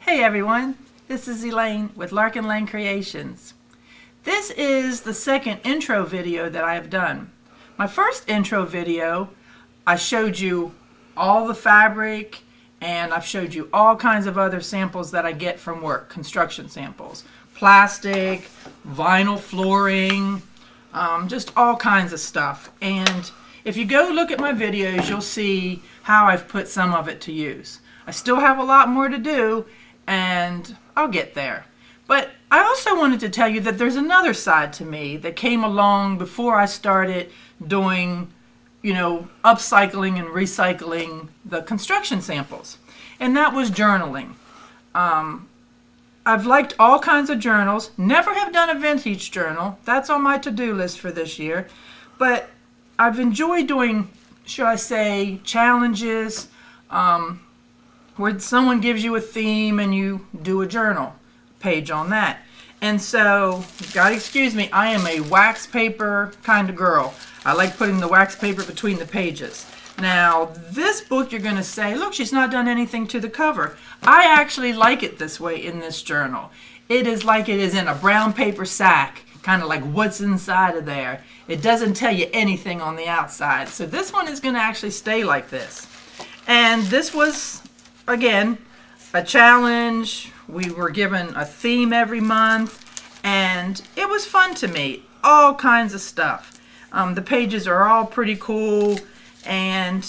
Hey everyone, this is Elaine with Larkin Lane Creations. This is the second intro video that I have done. My first intro video, I showed you all the fabric and I've showed you all kinds of other samples that I get from work, construction samples. Plastic, vinyl flooring, just all kinds of stuff. And if you go look at my videos, you'll see how I've put some of it to use. I still have a lot more to do, and I'll get there. But I also wanted to tell you that there's another side to me that came along before I started doing, upcycling and recycling the construction samples. And that was journaling. I've liked all kinds of journals. Never have done a vintage journal. That's on my to-do list for this year. But I've enjoyed doing, should I say, challenges, where someone gives you a theme and you do a journal page on that. And so, you gotta excuse me, I am a wax paper kind of girl. I like putting the wax paper between the pages. Now, this book you're gonna say, look, she's not done anything to the cover. I actually like it this way in this journal. It is like it is in a brown paper sack, kind of like what's inside of there. It doesn't tell you anything on the outside. So this one is gonna actually stay like this. And this was, again, a challenge. We were given a theme every month, and it was fun to me. All kinds of stuff. The pages are all pretty cool, and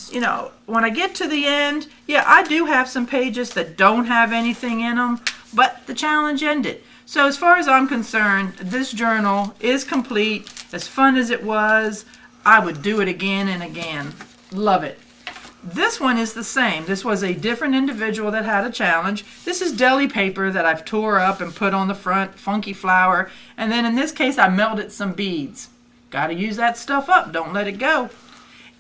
when I get to the end, yeah, I do have some pages that don't have anything in them, but the challenge ended. So as far as I'm concerned, this journal is complete. As fun as it was, I would do it again and again. Love it. This one is the same. This was a different individual that had a challenge. This is deli paper that I've tore up and put on the front, funky flower. And then in this case, I melted some beads. Got to use that stuff up. Don't let it go.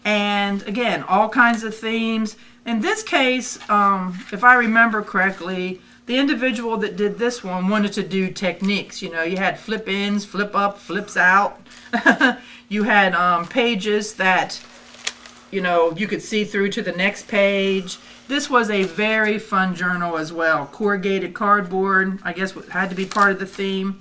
And again, all kinds of themes. In this case, if I remember correctly, the individual that did this one wanted to do techniques. You had flip ins, flip up, flips out. You had pages that you could see through to the next page. This was a very fun journal as well. Corrugated cardboard, I guess, had to be part of the theme.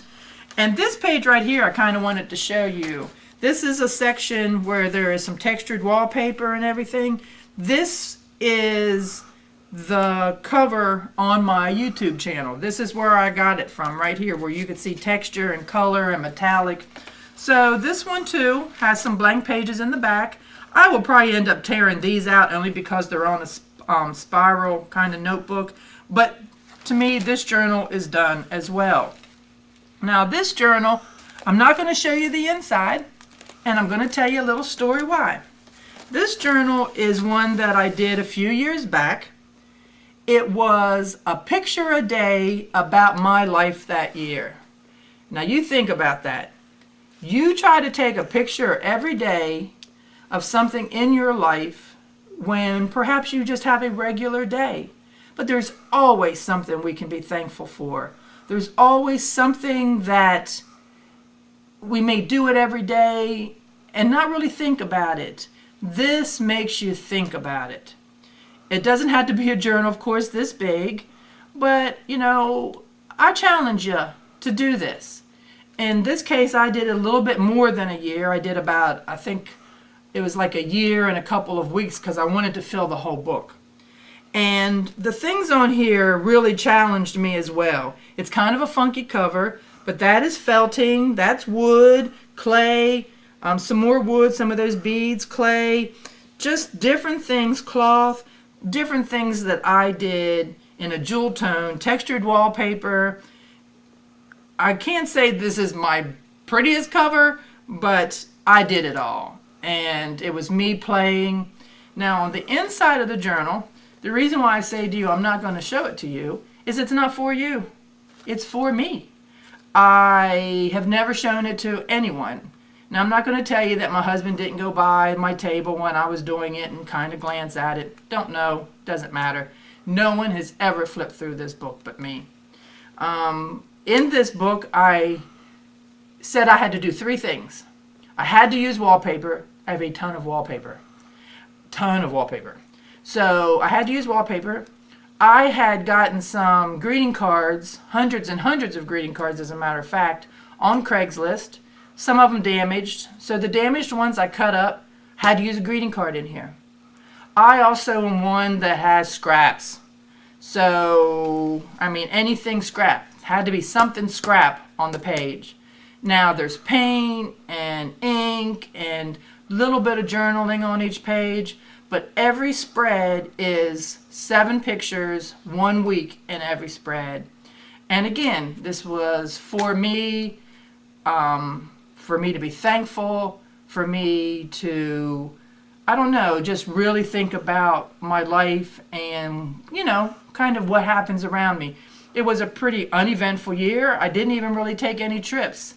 And this page right here, I kind of wanted to show you. This is a section where there is some textured wallpaper and everything. This is the cover on my YouTube channel. This is where I got it from, right here, where you could see texture and color and metallic. So this one too has some blank pages in the back. I will probably end up tearing these out only because they're on a spiral kind of notebook. But to me, this journal is done as well. Now this journal, I'm not going to show you the inside, and I'm going to tell you a little story why. This journal is one that I did a few years back. It was a picture a day about my life that year. Now you think about that. You try to take a picture every day of something in your life when perhaps you just have a regular day. But there's always something we can be thankful for. There's always something that we may do it every day and not really think about it. This makes you think about it. It doesn't have to be a journal, of course, this big, but I challenge you to do this. In this case, I did a little bit more than a year. I did about, I think, it was like a year and a couple of weeks because I wanted to fill the whole book. And the things on here really challenged me as well. It's kind of a funky cover, but that is felting, that's wood, clay, some more wood, some of those beads, clay, just different things, cloth, different things that I did in a jewel tone, textured wallpaper. I can't say this is my prettiest cover, but I did it all. And it was me playing. Now on the inside of the journal, the reason why I say to you I'm not going to show it to you is it's not for you. It's for me. I have never shown it to anyone. Now I'm not going to tell you that my husband didn't go by my table when I was doing it and kind of glance at it. Don't know. Doesn't matter. No one has ever flipped through this book but me. In this book I said I had to do 3 things. I had to use wallpaper. I have a ton of wallpaper. So I had to use wallpaper. I had gotten some greeting cards, hundreds and hundreds of greeting cards as a matter of fact, on Craigslist. Some of them damaged. So the damaged ones I cut up, had to use a greeting card in here. I also am one that has scraps. So, I mean, anything scrap. Had to be something scrap on the page. Now there's paint and ink and a little bit of journaling on each page. But every spread is 7 pictures, 1 week in every spread. And again, this was for me to be thankful, for me to, I don't know, just really think about my life and, kind of what happens around me. It was a pretty uneventful year. I didn't even really take any trips.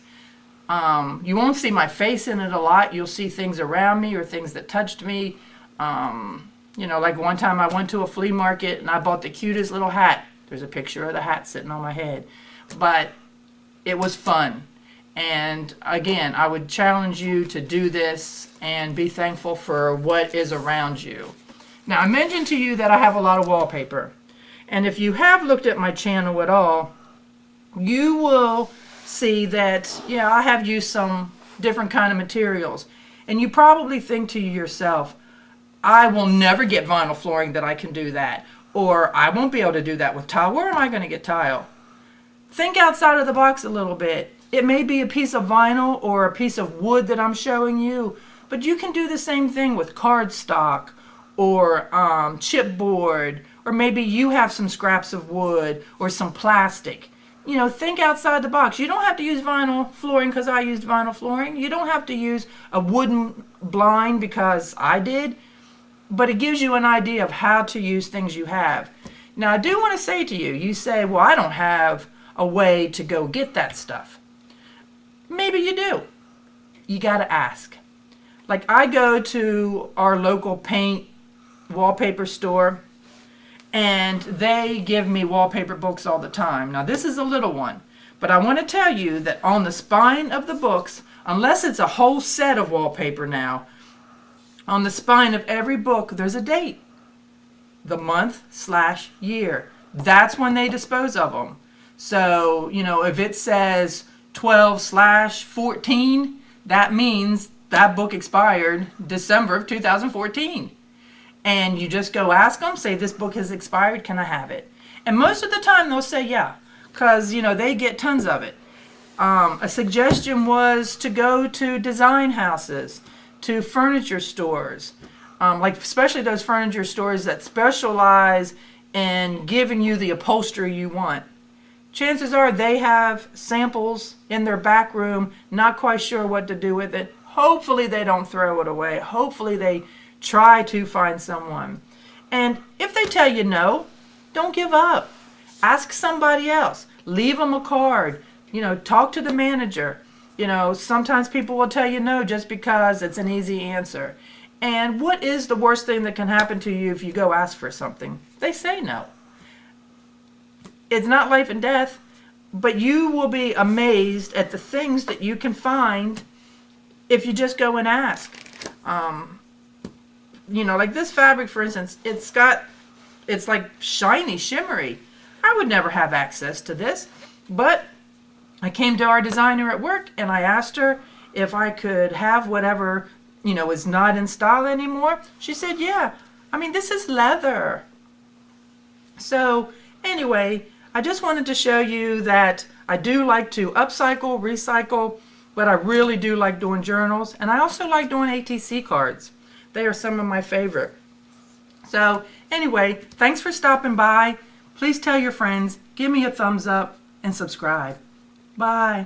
You won't see my face in it a lot. You'll see things around me or things that touched me. Like one time I went to a flea market and I bought the cutest little hat. There's a picture of the hat sitting on my head. But it was fun. And again, I would challenge you to do this and be thankful for what is around you. Now, I mentioned to you that I have a lot of wallpaper. And if you have looked at my channel at all, you will see that, I have used some different kind of materials. And you probably think to yourself, I will never get vinyl flooring that I can do that. Or I won't be able to do that with tile. Where am I going to get tile? Think outside of the box a little bit. It may be a piece of vinyl or a piece of wood that I'm showing you, but you can do the same thing with cardstock or chipboard, or maybe you have some scraps of wood or some plastic. Think outside the box. You don't have to use vinyl flooring because I used vinyl flooring. You don't have to use a wooden blind because I did. But it gives you an idea of how to use things you have. Now, I do want to say to you, you say, well, I don't have a way to go get that stuff. Maybe you do. You got to ask. Like I go to our local paint wallpaper store and they give me wallpaper books all the time. Now, this is a little one, but I want to tell you that on the spine of the books, unless it's a whole set of wallpaper now, on the spine of every book, there's a date. The month/year. That's when they dispose of them. So, if it says 12/14, that means that book expired December of 2014. And you just go ask them, say, this book has expired, can I have it? And most of the time they'll say, yeah, because, they get tons of it. A suggestion was to go to design houses, to furniture stores, especially those furniture stores that specialize in giving you the upholstery you want. Chances are they have samples in their back room, not quite sure what to do with it. Hopefully they don't throw it away. Hopefully they try to find someone. And if they tell you no, don't give up. Ask somebody else. Leave them a card. Talk to the manager. Sometimes people will tell you no just because it's an easy answer. And what is the worst thing that can happen to you if you go ask for something? They say no. It's not life and death, but you will be amazed at the things that you can find if you just go and ask. Like this fabric, for instance, it's like shiny, shimmery. I would never have access to this, but I came to our designer at work and I asked her if I could have whatever, is not in style anymore. She said, yeah. I mean, this is leather. So anyway, I just wanted to show you that I do like to upcycle, recycle, but I really do like doing journals. And I also like doing ATC cards. They are some of my favorite. So anyway, thanks for stopping by. Please tell your friends, give me a thumbs up, and subscribe. Bye.